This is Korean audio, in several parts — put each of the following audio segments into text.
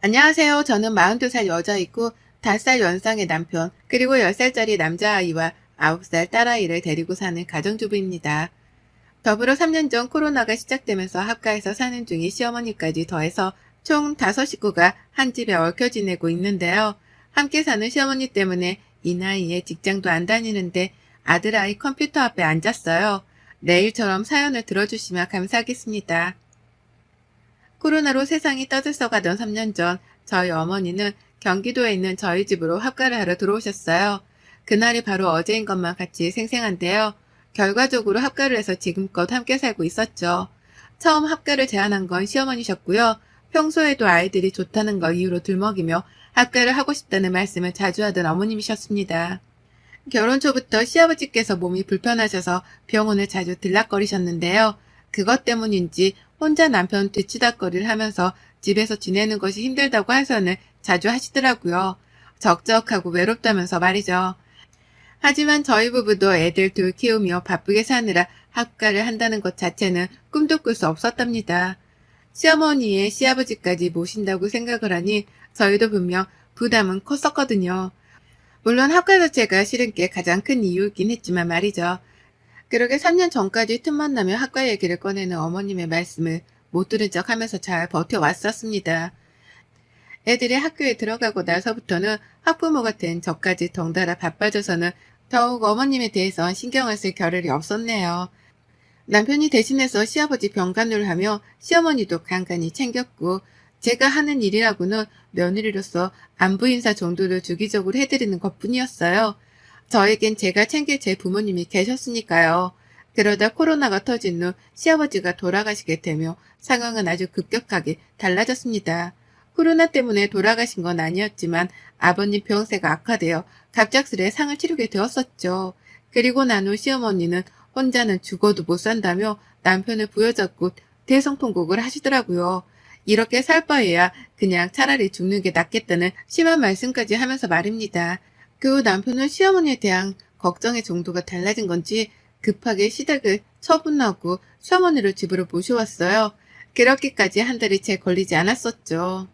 안녕하세요. 저는 42살 여자이고 5살 연상의 남편, 그리고 10살짜리 남자아이와 9살 딸아이를 데리고 사는 가정주부입니다. 더불어 3년 전 코로나가 시작되면서 합가해서 사는 중인 시어머니까지 더해서 총 5식구가 한 집에 얽혀 지내고 있는데요. 함께 사는 시어머니 때문에 이 나이에 직장도 안 다니는데 아들아이 컴퓨터 앞에 앉았어요. 내일처럼 사연을 들어주시면 감사하겠습니다. 코로나로 세상이 떠들썩하던 3년 전 저희 어머니는 경기도에 있는 저희 집으로 합가를 하러 들어오셨어요. 그날이 바로 어제인 것만 같이 생생한데요. 결과적으로 합가를 해서 지금껏 함께 살고 있었죠. 처음 합가를 제안한 건 시어머니셨고요. 평소에도 아이들이 좋다는 걸 이유로 들먹이며 합가를 하고 싶다는 말씀을 자주 하던 어머님이셨습니다. 결혼 초부터 시아버지께서 몸이 불편하셔서 병원을 자주 들락거리셨는데요. 그것 때문인지 혼자 남편 뒤치다거리를 하면서 집에서 지내는 것이 힘들다고 하선을 자주 하시더라고요. 적적하고 외롭다면서 말이죠. 하지만 저희 부부도 애들 둘 키우며 바쁘게 사느라 합가를 한다는 것 자체는 꿈도 꿀 수 없었답니다. 시어머니의 시아버지까지 모신다고 생각을 하니 저희도 분명 부담은 컸었거든요. 물론 합가 자체가 싫은 게 가장 큰 이유이긴 했지만 말이죠. 그러게 3년 전까지 틈만 나면 학과 얘기를 꺼내는 어머님의 말씀을 못 들은 척 하면서 잘 버텨왔었습니다. 애들이 학교에 들어가고 나서부터는 학부모가 된 저까지 덩달아 바빠져서는 더욱 어머님에 대해서 신경을 쓸 겨를이 없었네요. 남편이 대신해서 시아버지 병간호를 하며 시어머니도 간간히 챙겼고, 제가 하는 일이라고는 며느리로서 안부 인사 정도를 주기적으로 해드리는 것뿐이었어요. 저에겐 제가 챙길 제 부모님이 계셨으니까요. 그러다 코로나가 터진 후 시아버지가 돌아가시게 되며 상황은 아주 급격하게 달라졌습니다. 코로나 때문에 돌아가신 건 아니었지만 아버님 병세가 악화되어 갑작스레 상을 치르게 되었었죠. 그리고 난 후 시어머니는 혼자는 죽어도 못 산다며 남편을 부여잡고 대성통곡을 하시더라고요. 이렇게 살 바에야 그냥 차라리 죽는 게 낫겠다는 심한 말씀까지 하면서 말입니다. 그 후 남편은 시어머니에 대한 걱정의 정도가 달라진 건지 급하게 시댁을 처분하고 시어머니를 집으로 모셔왔어요. 그렇게까지 한 달이 채 걸리지 않았었죠.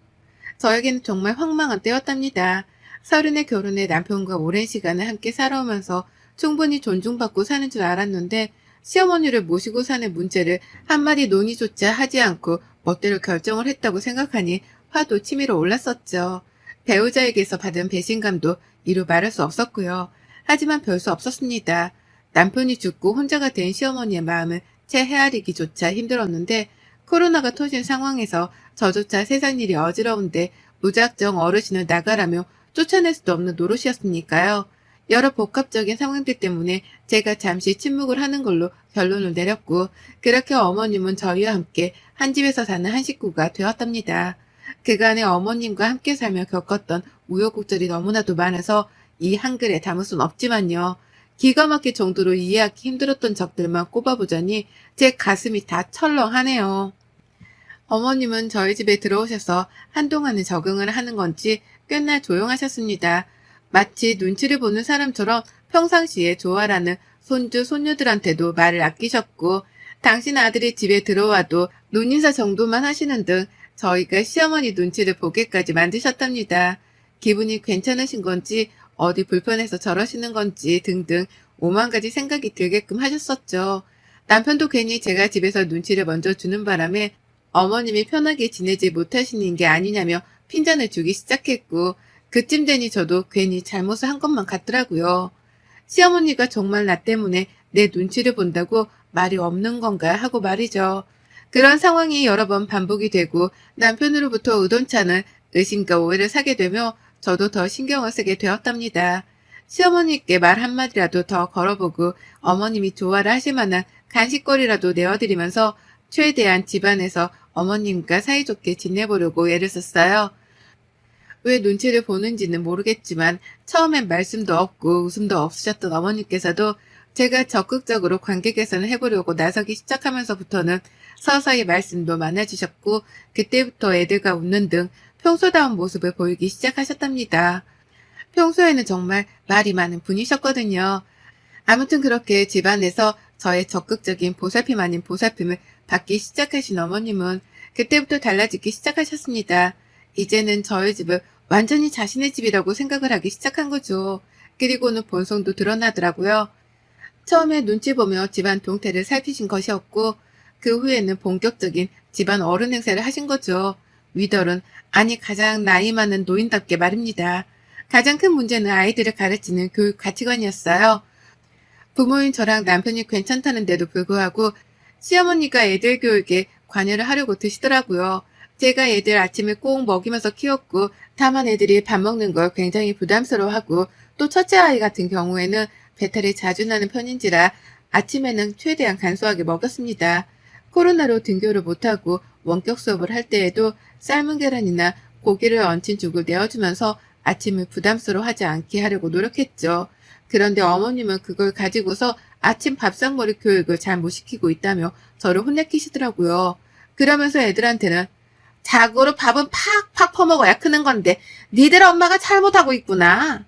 저에게는 정말 황망한 때였답니다. 30에 결혼해 남편과 오랜 시간을 함께 살아오면서 충분히 존중받고 사는 줄 알았는데 시어머니를 모시고 사는 문제를 한마디 논의조차 하지 않고 멋대로 결정을 했다고 생각하니 화도 치밀어 올랐었죠. 배우자에게서 받은 배신감도 이루 말할 수 없었고요. 하지만 별 수 없었습니다. 남편이 죽고 혼자가 된 시어머니의 마음을 채 헤아리기조차 힘들었는데 코로나가 터진 상황에서 저조차 세상 일이 어지러운데 무작정 어르신을 나가라며 쫓아낼 수도 없는 노릇이었으니까요. 여러 복합적인 상황들 때문에 제가 잠시 침묵을 하는 걸로 결론을 내렸고, 그렇게 어머님은 저희와 함께 한 집에서 사는 한 식구가 되었답니다. 그간의 어머님과 함께 살며 겪었던 우여곡절이 너무나도 많아서 이 한글에 담을 순 없지만요. 기가 막힐 정도로 이해하기 힘들었던 적들만 꼽아보자니 제 가슴이 다 철렁하네요. 어머님은 저희 집에 들어오셔서 한동안은 적응을 하는 건지 꽤나 조용하셨습니다. 마치 눈치를 보는 사람처럼 평상시에 좋아라는 손주, 손녀들한테도 말을 아끼셨고, 당신 아들이 집에 들어와도 눈인사 정도만 하시는 등 저희가 시어머니 눈치를 보게까지 만드셨답니다. 기분이 괜찮으신 건지, 어디 불편해서 저러시는 건지 등등 오만 가지 생각이 들게끔 하셨었죠. 남편도 괜히 제가 집에서 눈치를 먼저 주는 바람에 어머님이 편하게 지내지 못하시는 게 아니냐며 핀잔을 주기 시작했고, 그쯤 되니 저도 괜히 잘못을 한 것만 같더라고요. 시어머니가 정말 나 때문에 내 눈치를 본다고 말이 없는 건가 하고 말이죠. 그런 상황이 여러 번 반복이 되고 남편으로부터 의돈찮은 의심과 오해를 사게 되며 저도 더 신경을 쓰게 되었답니다. 시어머니께 말 한마디라도 더 걸어보고 어머님이 좋아를 하실 만한 간식거리라도 내어드리면서 최대한 집안에서 어머님과 사이좋게 지내보려고 애를 썼어요. 왜 눈치를 보는지는 모르겠지만 처음엔 말씀도 없고 웃음도 없으셨던 어머님께서도 제가 적극적으로 관계 개선을 해보려고 나서기 시작하면서부터는 서서히 말씀도 많아지셨고, 그때부터 애들과 웃는 등 평소다운 모습을 보이기 시작하셨답니다. 평소에는 정말 말이 많은 분이셨거든요. 아무튼 그렇게 집안에서 저의 적극적인 보살핌 아닌 보살핌을 받기 시작하신 어머님은 그때부터 달라지기 시작하셨습니다. 이제는 저희 집을 완전히 자신의 집이라고 생각을 하기 시작한 거죠. 그리고는 본성도 드러나더라고요. 처음에 눈치 보며 집안 동태를 살피신 것이었고, 그 후에는 본격적인 집안 어른 행세를 하신 거죠. 위덜은, 아니 가장 나이 많은 노인답게 말입니다. 가장 큰 문제는 아이들을 가르치는 교육 가치관이었어요. 부모인 저랑 남편이 괜찮다는데도 불구하고 시어머니가 애들 교육에 관여를 하려고 드시더라고요. 제가 애들 아침에 꼭 먹이면서 키웠고, 다만 애들이 밥 먹는 걸 굉장히 부담스러워하고, 또 첫째 아이 같은 경우에는 배탈이 자주 나는 편인지라 아침에는 최대한 간소하게 먹였습니다. 코로나로 등교를 못하고 원격 수업을 할 때에도 삶은 계란이나 고기를 얹힌 죽을 내어주면서 아침을 부담스러워하지 않게 하려고 노력했죠. 그런데 어머님은 그걸 가지고서 아침 밥상머리 교육을 잘 못 시키고 있다며 저를 혼내키시더라고요. 그러면서 애들한테는 자고로 밥은 팍팍 퍼먹어야 크는 건데 니들 엄마가 잘못하고 있구나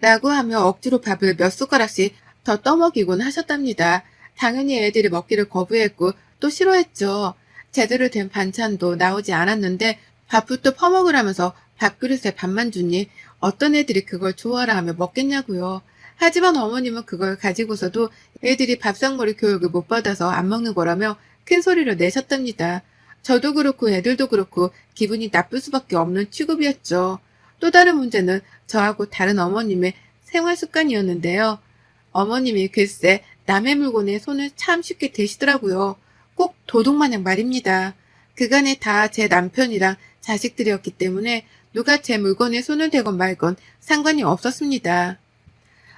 라고 하며 억지로 밥을 몇 숟가락씩 더 떠먹이곤 하셨답니다. 당연히 애들이 먹기를 거부했고 또 싫어했죠. 제대로 된 반찬도 나오지 않았는데 밥부터 퍼먹으라면서 밥그릇에 밥만 주니 어떤 애들이 그걸 좋아라 하며 먹겠냐고요. 하지만 어머님은 그걸 가지고서도 애들이 밥상머리 교육을 못 받아서 안 먹는 거라며 큰 소리를 내셨답니다. 저도 그렇고 애들도 그렇고 기분이 나쁠 수밖에 없는 취급이었죠. 또 다른 문제는 저하고 다른 어머님의 생활 습관이었는데요. 어머님이 글쎄 남의 물건에 손을 참 쉽게 대시더라고요. 꼭 도둑마냥 말입니다. 그간에 다 제 남편이랑 자식들이었기 때문에 누가 제 물건에 손을 대건 말건 상관이 없었습니다.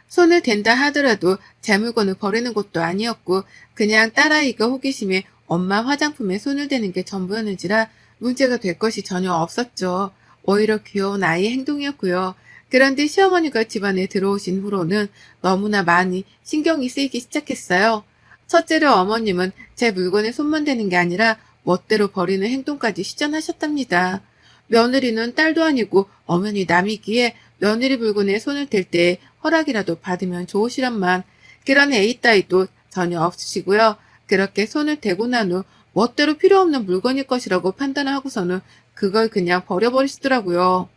손을 댄다 하더라도 제 물건을 버리는 것도 아니었고 그냥 딸아이가 호기심에 엄마 화장품에 손을 대는 게 전부였는지라 문제가 될 것이 전혀 없었죠. 오히려 귀여운 아이의 행동이었고요. 그런데 시어머니가 집안에 들어오신 후로는 너무나 많이 신경이 쓰이기 시작했어요. 첫째로 어머님은 제 물건에 손만 대는 게 아니라 멋대로 버리는 행동까지 시전하셨답니다. 며느리는 딸도 아니고 엄연히 남이기에 며느리 물건에 손을 댈 때 허락이라도 받으면 좋으시란만 그런 애이 따위도 전혀 없으시고요. 그렇게 손을 대고 난 후 멋대로 필요 없는 물건일 것이라고 판단을 하고서는 그걸 그냥 버려버리시더라고요.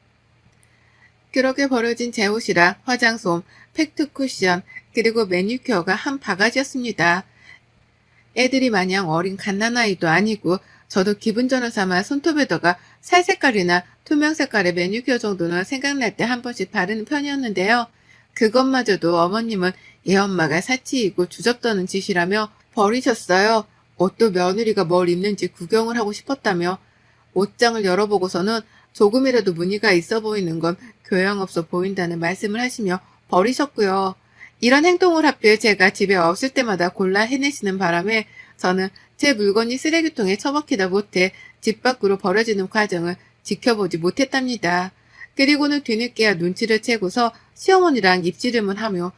그렇게 버려진 제 옷이랑 화장솜, 팩트 쿠션, 그리고 매니큐어가 한 바가지였습니다. 애들이 마냥 어린 갓난아이도 아니고 저도 기분 전환 삼아 손톱에다가 살 색깔이나 투명 색깔의 매니큐어 정도는 생각날 때 한 번씩 바르는 편이었는데요. 그것마저도 어머님은 얘 엄마가 사치이고 주접떠는 짓이라며 버리셨어요. 옷도 며느리가 뭘 입는지 구경을 하고 싶었다며 옷장을 열어보고서는 조금이라도 무늬가 있어 보이는 건 교양없어 보인다는 말씀을 하시며 버리셨고요. 이런 행동을 하필 제가 집에 없을 때마다 골라 해내시는 바람에 저는 제 물건이 쓰레기통에 처박히다 못해 집 밖으로 버려지는 과정을 지켜보지 못했답니다. 그리고는 뒤늦게야 눈치를 채고서 시어머니랑 입씨름을 하며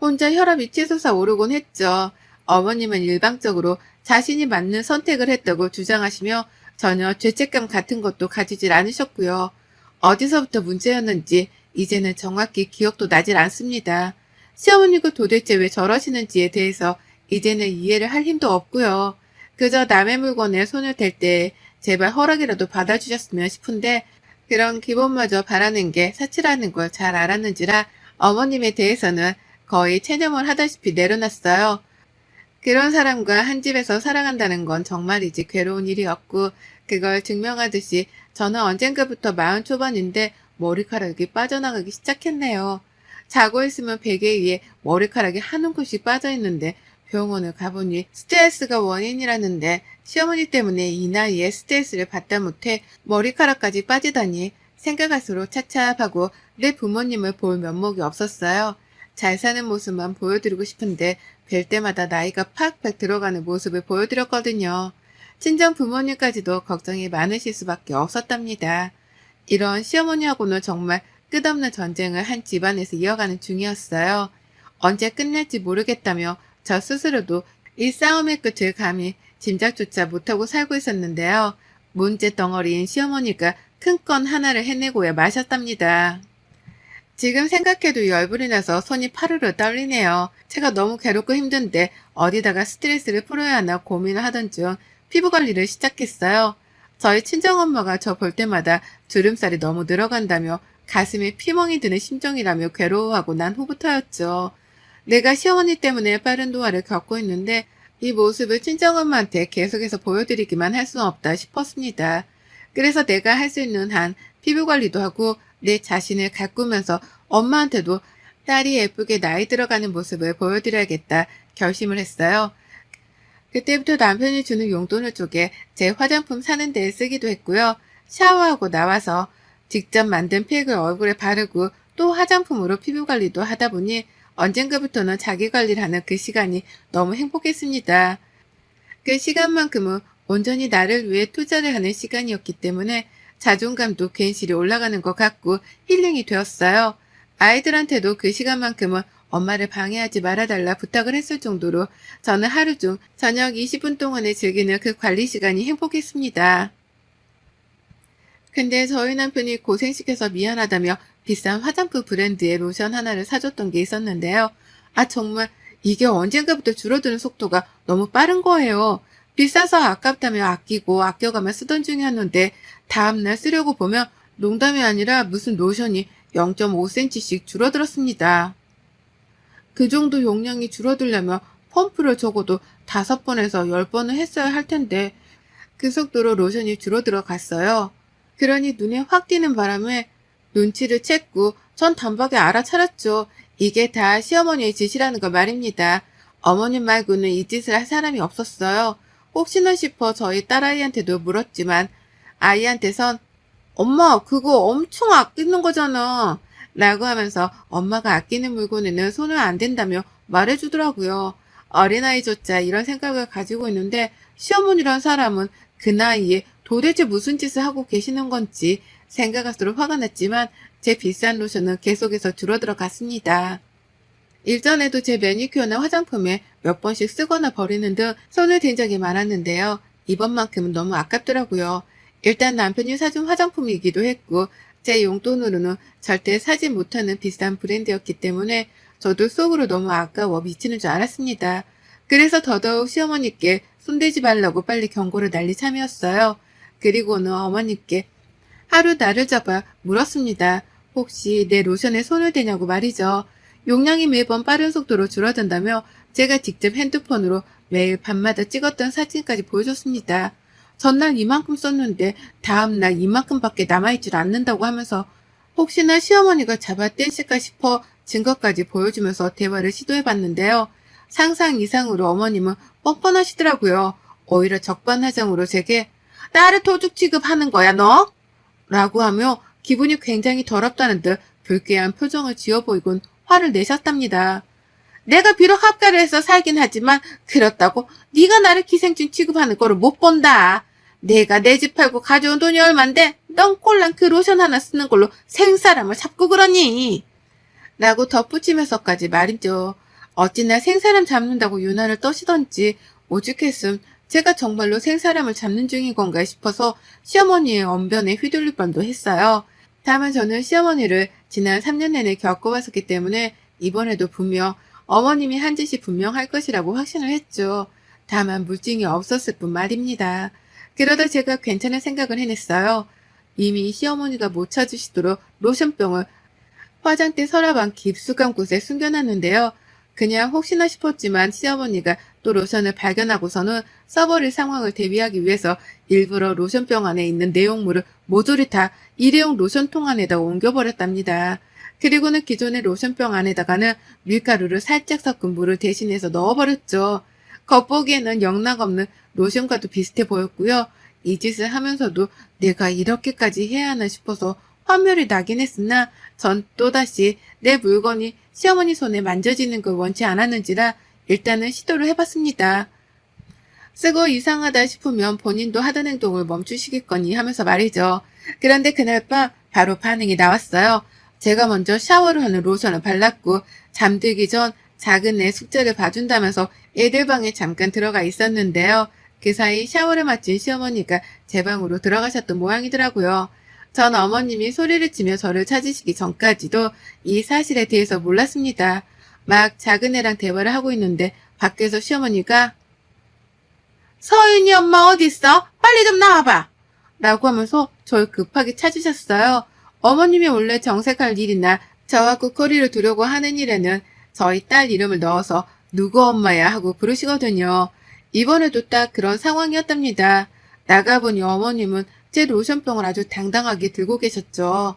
혼자 혈압이 치솟아 오르곤 했죠. 어머님은 일방적으로 자신이 맞는 선택을 했다고 주장하시며 전혀 죄책감 같은 것도 가지질 않으셨고요. 어디서부터 문제였는지 이제는 정확히 기억도 나질 않습니다. 시어머니가 도대체 왜 저러시는지에 대해서 이제는 이해를 할 힘도 없고요. 그저 남의 물건에 손을 댈 때 제발 허락이라도 받아주셨으면 싶은데 그런 기본마저 바라는 게 사치라는 걸 잘 알았는지라 어머님에 대해서는 거의 체념을 하다시피 내려놨어요. 그런 사람과 한 집에서 살아간다는 건 정말이지 괴로운 일이었고 그걸 증명하듯이 저는 언젠가부터 40 초반인데 머리카락이 빠져나가기 시작했네요. 자고 있으면 베개 위에 머리카락이 한 움큼씩 빠져있는데 병원을 가보니 스트레스가 원인이라는데 시어머니 때문에 이 나이에 스트레스를 받다 못해 머리카락까지 빠지다니 생각할수록 차차하고 내 부모님을 볼 면목이 없었어요. 잘 사는 모습만 보여드리고 싶은데 뵐 때마다 나이가 팍팍 들어가는 모습을 보여드렸거든요. 친정 부모님까지도 걱정이 많으실 수밖에 없었답니다. 이런 시어머니하고는 정말 끝없는 전쟁을 한 집안에서 이어가는 중이었어요. 언제 끝날지 모르겠다며 저 스스로도 이 싸움의 끝을 감히 짐작조차 못하고 살고 있었는데요. 문제 덩어리인 시어머니가 큰 건 하나를 해내고야 마셨답니다. 지금 생각해도 열불이 나서 손이 파르르 떨리네요. 제가 너무 괴롭고 힘든데 어디다가 스트레스를 풀어야 하나 고민을 하던 중 피부 관리를 시작했어요. 저희 친정엄마가 저 볼 때마다 주름살이 너무 늘어간다며 가슴에 피멍이 드는 심정이라며 괴로워하고 난 후부터였죠. 내가 시어머니 때문에 빠른 노화를 겪고 있는데 이 모습을 친정엄마한테 계속해서 보여드리기만 할 수는 없다 싶었습니다. 그래서 내가 할 수 있는 한 피부 관리도 하고 내 자신을 가꾸면서 엄마한테도 딸이 예쁘게 나이 들어가는 모습을 보여드려야겠다 결심을 했어요. 그때부터 남편이 주는 용돈을 쪼개 제 화장품 사는 데에 쓰기도 했고요. 샤워하고 나와서 직접 만든 팩을 얼굴에 바르고 또 화장품으로 피부 관리도 하다 보니 언젠가부터는 자기 관리를 하는 그 시간이 너무 행복했습니다. 그 시간만큼은 온전히 나를 위해 투자를 하는 시간이었기 때문에 자존감도 괜시리 올라가는 것 같고 힐링이 되었어요. 아이들한테도 그 시간만큼은 엄마를 방해하지 말아달라 부탁을 했을 정도로 저는 하루 중 저녁 20분 동안에 즐기는 그 관리 시간이 행복했습니다. 근데 저희 남편이 고생시켜서 미안하다며 비싼 화장품 브랜드의 로션 하나를 사줬던 게 있었는데요. 정말 이게 언젠가부터 줄어드는 속도가 너무 빠른 거예요. 비싸서 아깝다며 아끼고 아껴가며 쓰던 중이었는데 다음날 쓰려고 보면 농담이 아니라 무슨 로션이 0.5cm씩 줄어들었습니다. 그 정도 용량이 줄어들려면 펌프를 적어도 5번에서 10번은 했어야 할 텐데 그 속도로 로션이 줄어들어 갔어요. 그러니 눈에 확 띄는 바람에 눈치를 챘고 전 단박에 알아차렸죠. 이게 다 시어머니의 짓이라는 거 말입니다. 어머님 말고는 이 짓을 할 사람이 없었어요. 혹시나 싶어 저희 딸아이한테도 물었지만 아이한테선 엄마 그거 엄청 아끼는 거잖아 라고 하면서 엄마가 아끼는 물건에는 손을 안 댄다며 말해주더라고요. 어린아이조차 이런 생각을 가지고 있는데 시어머니란 사람은 그 나이에 도대체 무슨 짓을 하고 계시는 건지 생각할수록 화가 났지만 제 비싼 로션은 계속해서 줄어들어 갔습니다. 일전에도 제 매니큐어나 화장품에 몇 번씩 쓰거나 버리는 등 손을 댄 적이 많았는데요. 이번만큼은 너무 아깝더라고요. 일단 남편이 사준 화장품이기도 했고 제 용돈으로는 절대 사지 못하는 비싼 브랜드였기 때문에 저도 속으로 너무 아까워 미치는 줄 알았습니다. 그래서 더더욱 시어머니께 손대지 말라고 빨리 경고를 날릴 참이었어요. 그리고는 어머니께 하루 날을 잡아 물었습니다. 혹시 내 로션에 손을 대냐고 말이죠. 용량이 매번 빠른 속도로 줄어든다며 제가 직접 핸드폰으로 매일 밤마다 찍었던 사진까지 보여줬습니다. 전날 이만큼 썼는데 다음날 이만큼밖에 남아있질 않는다고 하면서 혹시나 시어머니가 잡아떼실까 싶어 증거까지 보여주면서 대화를 시도해봤는데요. 상상 이상으로 어머님은 뻔뻔하시더라고요. 오히려 적반하장으로 제게 나를 도둑 취급하는 거야 너? 라고 하며 기분이 굉장히 더럽다는 듯 불쾌한 표정을 지어 보이곤 화를 내셨답니다. 내가 비록 합가를 해서 살긴 하지만 그렇다고 네가 나를 기생충 취급하는 거를 못 본다. 내가 내 집 팔고 가져온 돈이 얼만데 넌 꼴랑 그 로션 하나 쓰는 걸로 생사람을 잡고 그러니? 라고 덧붙이면서까지 말이죠. 어찌나 생사람 잡는다고 유난을 떠시던지 오죽했음 제가 정말로 생사람을 잡는 중인 건가 싶어서 시어머니의 언변에 휘둘릴 뻔도 했어요. 다만 저는 시어머니를 지난 3년 내내 겪어왔었기 때문에 이번에도 분명 어머님이 한 짓이 분명할 것이라고 확신을 했죠. 다만 물증이 없었을 뿐 말입니다. 그러다 제가 괜찮은 생각을 해냈어요. 이미 시어머니가 못 찾으시도록 로션병을 화장대 서랍 안 깊숙한 곳에 숨겨놨는데요. 그냥 혹시나 싶었지만 시어머니가 또 로션을 발견하고서는 써버릴 상황을 대비하기 위해서 일부러 로션병 안에 있는 내용물을 모조리 다 일회용 로션통 안에다 옮겨버렸답니다. 그리고는 기존의 로션병 안에다가는 밀가루를 살짝 섞은 물을 대신해서 넣어버렸죠. 겉보기에는 영락없는 로션과도 비슷해 보였고요. 이 짓을 하면서도 내가 이렇게까지 해야 하나 싶어서 화멸이 나긴 했으나 전 또다시 내 물건이 시어머니 손에 만져지는 걸 원치 않았는지라 일단은 시도를 해봤습니다. 쓰고 이상하다 싶으면 본인도 하던 행동을 멈추시겠거니 하면서 말이죠. 그런데 그날 밤 바로 반응이 나왔어요. 제가 먼저 샤워를 하는 로션을 발랐고 잠들기 전 작은 애 숙제를 봐준다면서 애들 방에 잠깐 들어가 있었는데요. 그 사이 샤워를 마친 시어머니가 제 방으로 들어가셨던 모양이더라고요. 전 어머님이 소리를 치며 저를 찾으시기 전까지도 이 사실에 대해서 몰랐습니다. 막 작은 애랑 대화를 하고 있는데 밖에서 시어머니가 서윤이 엄마 어딨어? 빨리 좀 나와봐. 라고 하면서 저를 급하게 찾으셨어요. 어머님이 원래 정색할 일이나 저하고 거리를 두려고 하는 일에는 저희 딸 이름을 넣어서 누구 엄마야 하고 부르시거든요. 이번에도 딱 그런 상황이었답니다. 나가보니 어머님은 제 로션병을 아주 당당하게 들고 계셨죠.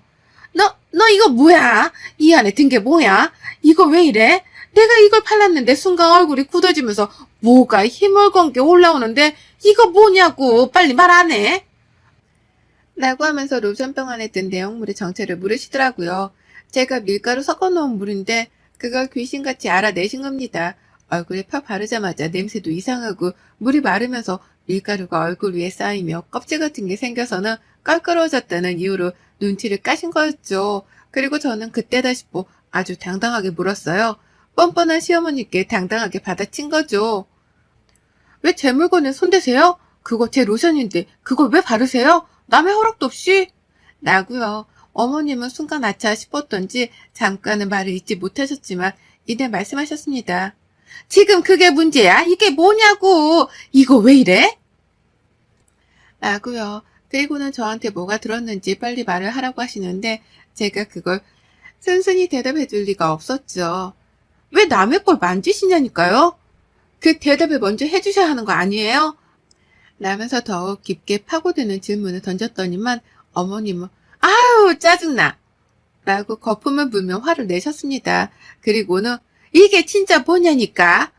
너 이거 뭐야? 이 안에 든 게 뭐야? 이거 왜 이래? 내가 이걸 팔랐는데 순간 얼굴이 굳어지면서 뭐가 힘을건 게 올라오는데 이거 뭐냐고 빨리 말 안 해? 라고 하면서 로션병 안에 든 내용물의 정체를 물으시더라고요. 제가 밀가루 섞어놓은 물인데 그걸 귀신같이 알아내신 겁니다. 얼굴에 펴 바르자마자 냄새도 이상하고 물이 마르면서 밀가루가 얼굴 위에 쌓이며 껍질 같은 게 생겨서는 껄끄러워졌다는 이유로 눈치를 까신 거였죠. 그리고 저는 그때다 싶어 아주 당당하게 물었어요. 뻔뻔한 시어머니께 당당하게 받아친 거죠. 왜 제 물건에 손대세요? 그거 제 로션인데 그걸 왜 바르세요? 남의 허락도 없이? 라고요. 어머님은 순간 아차 싶었던지 잠깐은 말을 잇지 못하셨지만 이내 말씀하셨습니다. 지금 그게 문제야? 이게 뭐냐고! 이거 왜 이래? 라고요. 그리고는 저한테 뭐가 들었는지 빨리 말을 하라고 하시는데 제가 그걸 순순히 대답해 줄 리가 없었죠. 왜 남의 걸 만지시냐니까요? 그 대답을 먼저 해주셔야 하는 거 아니에요? 라면서 더욱 깊게 파고드는 질문을 던졌더니만 어머님은 아유 짜증나 라고 거품을 불며 화를 내셨습니다. 그리고는 이게 진짜 뭐냐니까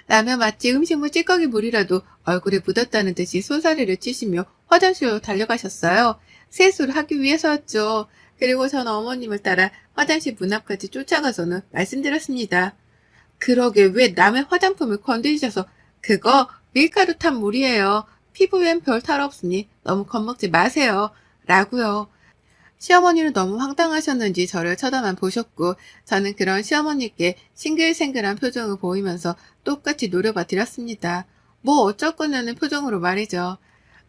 라며 마치 음식물 찌꺼기 물이라도 얼굴에 묻었다는 듯이 손사래를 치시며 화장실로 달려가셨어요. 세수를 하기 위해서였죠. 그리고 전 어머님을 따라 화장실 문 앞까지 쫓아가서는 말씀드렸습니다. 그러게 왜 남의 화장품을 건드리셔서 그거 밀가루 탄 물이에요. 피부엔 별 탈 없으니 너무 겁먹지 마세요. 라고요. 시어머니는 너무 황당하셨는지 저를 쳐다만 보셨고 저는 그런 시어머니께 싱글생글한 표정을 보이면서 똑같이 노려봐 드렸습니다. 뭐 어쩔 거냐는 표정으로 말이죠.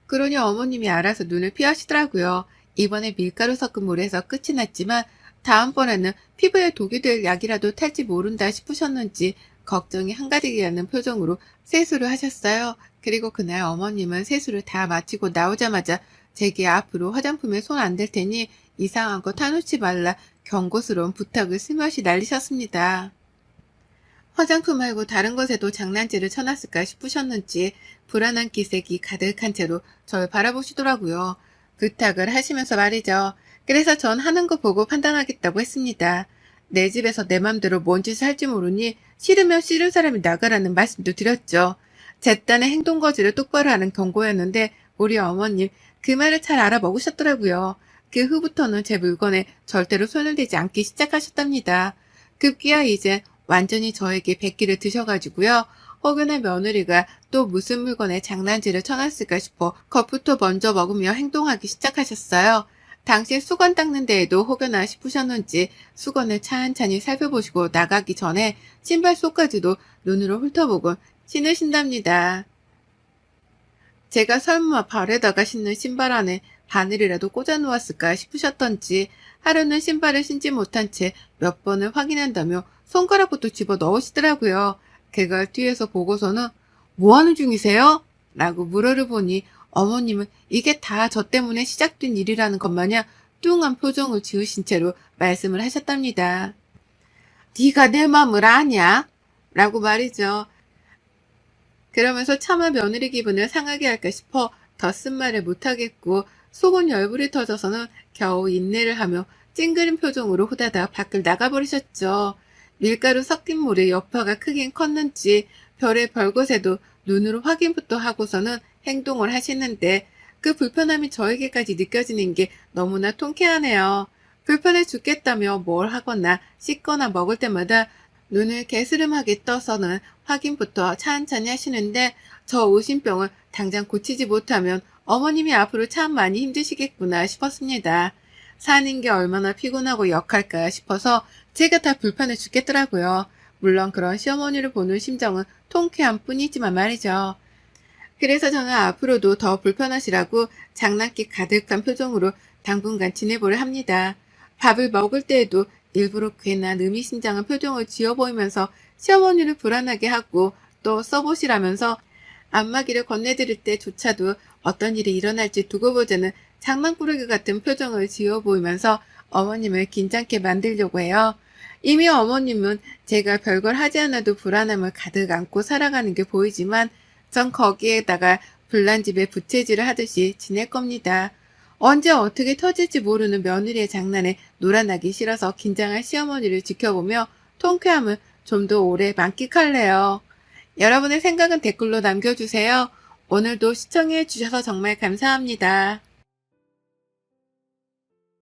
그러니 어머님이 알아서 눈을 피하시더라고요. 이번에 밀가루 섞은 물에서 끝이 났지만 다음번에는 피부에 독이 될 약이라도 탈지 모른다 싶으셨는지 걱정이 한가득이라는 표정으로 세수를 하셨어요. 그리고 그날 어머님은 세수를 다 마치고 나오자마자 제게 앞으로 화장품에 손 안 댈 테니 이상한 거 타놓지 말라 경고스러운 부탁을 스며시 날리셨습니다. 화장품 말고 다른 것에도 장난질을 쳐놨을까 싶으셨는지 불안한 기색이 가득한 채로 절 바라보시더라고요. 부탁을 하시면서 말이죠. 그래서 전 하는 거 보고 판단하겠다고 했습니다. 내 집에서 내 맘대로 뭔 짓을 할지 모르니 싫으면 싫은 사람이 나가라는 말씀도 드렸죠. 제 딴의 행동 거지를 똑바로 하는 경고였는데 우리 어머님 그 말을 잘 알아먹으셨더라고요. 그 후부터는 제 물건에 절대로 손을 대지 않기 시작하셨답니다. 급기야 이제 완전히 저에게 백기를 드셔가지고요. 혹여나 며느리가 또 무슨 물건에 장난질을 쳐놨을까 싶어 겁부터 먼저 먹으며 행동하기 시작하셨어요. 당시 수건 닦는 데에도 혹여나 싶으셨는지 수건을 찬찬히 살펴보시고 나가기 전에 신발 속까지도 눈으로 훑어보곤 신으신답니다. 제가 설마 발에다가 신는 신발 안에 바늘이라도 꽂아 놓았을까 싶으셨던지 하루는 신발을 신지 못한 채 몇 번을 확인한다며 손가락부터 집어 넣으시더라고요. 그걸 뒤에서 보고서는 뭐 하는 중이세요? 라고 물어를 보니 어머님은 이게 다 저 때문에 시작된 일이라는 것 마냥 뚱한 표정을 지으신 채로 말씀을 하셨답니다. 네가 내 마음을 아냐? 라고 말이죠. 그러면서 차마 며느리 기분을 상하게 할까 싶어 더 쓴말을 못하겠고 속은 열불이 터져서는 겨우 인내를 하며 찡그린 표정으로 후다닥 밖을 나가버리셨죠. 밀가루 섞인 물의 여파가 크긴 컸는지 별의 별것에도 눈으로 확인부터 하고서는 행동을 하시는데 그 불편함이 저에게까지 느껴지는 게 너무나 통쾌하네요. 불편해 죽겠다며 뭘 하거나 씻거나 먹을 때마다 눈을 개스름하게 떠서는 확인부터 찬찬히 하시는데 저 의심병을 당장 고치지 못하면 어머님이 앞으로 참 많이 힘드시겠구나 싶었습니다. 사는 게 얼마나 피곤하고 역할까 싶어서 제가 다 불편해 죽겠더라고요. 물론 그런 시어머니를 보는 심정은 통쾌함 뿐이지만 말이죠. 그래서 저는 앞으로도 더 불편하시라고 장난기 가득한 표정으로 당분간 지내보려 합니다. 밥을 먹을 때에도 일부러 괜한 의미심장한 표정을 지어 보이면서 시어머니를 불안하게 하고 또 써보시라면서 안마기를 건네드릴 때조차도 어떤 일이 일어날지 두고 보자는 장난꾸러기 같은 표정을 지어 보이면서 어머님을 긴장케 만들려고 해요. 이미 어머님은 제가 별걸 하지 않아도 불안함을 가득 안고 살아가는 게 보이지만 전 거기에다가 불난 집에 부채질을 하듯이 지낼 겁니다. 언제 어떻게 터질지 모르는 며느리의 장난에 놀아나기 싫어서 긴장한 시어머니를 지켜보며 통쾌함을 좀 더 오래 만끽할래요. 여러분의 생각은 댓글로 남겨주세요. 오늘도 시청해 주셔서 정말 감사합니다.